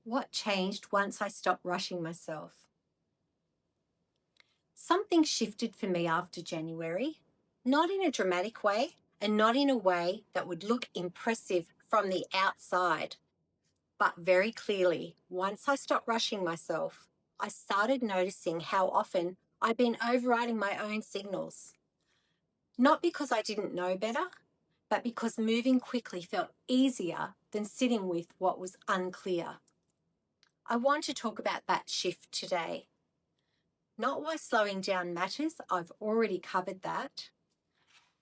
What changed once I stopped rushing myself? Something shifted for me after January, not in a dramatic way and not in a way that would look impressive from the outside, but very clearly, once I stopped rushing myself, I started noticing how often I'd been overriding my own signals. Not because I didn't know better, but because moving quickly felt easier than sitting with what was unclear. I want to talk about that shift today. Not why slowing down matters, I've already covered that,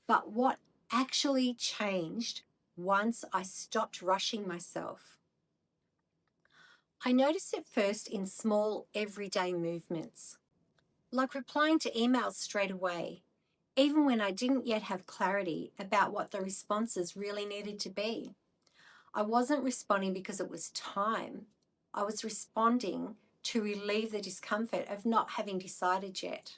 but what actually changed once I stopped rushing myself. I noticed it first in small, everyday movements, like replying to emails straight away, even when I didn't yet have clarity about what the responses really needed to be. I wasn't responding because it was time. I was responding to relieve the discomfort of not having decided yet.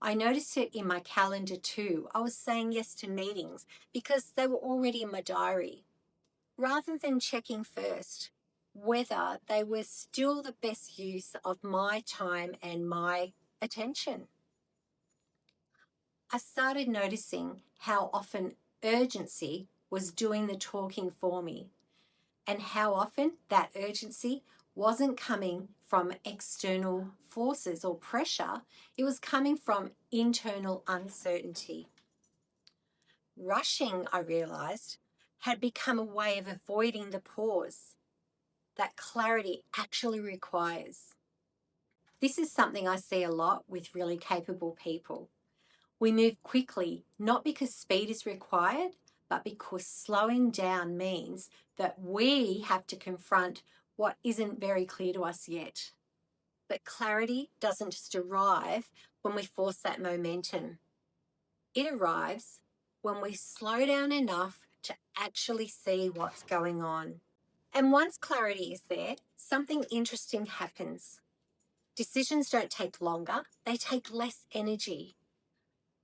I noticed it in my calendar too. I was saying yes to meetings because they were already in my diary, rather than checking first whether they were still the best use of my time and my attention. I started noticing how often urgency was doing the talking for me, and how often that urgency wasn't coming from external forces or pressure, it was coming from internal uncertainty. Rushing, I realised, had become a way of avoiding the pause that clarity actually requires. This is something I see a lot with really capable people. We move quickly, not because speed is required, but because slowing down means that we have to confront what isn't very clear to us yet. But clarity doesn't just arrive when we force that momentum. It arrives when we slow down enough to actually see what's going on. And once clarity is there, something interesting happens. Decisions don't take longer, they take less energy.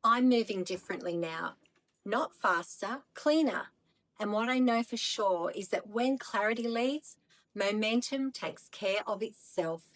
I'm moving differently now, not faster, cleaner. And what I know for sure is that when clarity leads, momentum takes care of itself.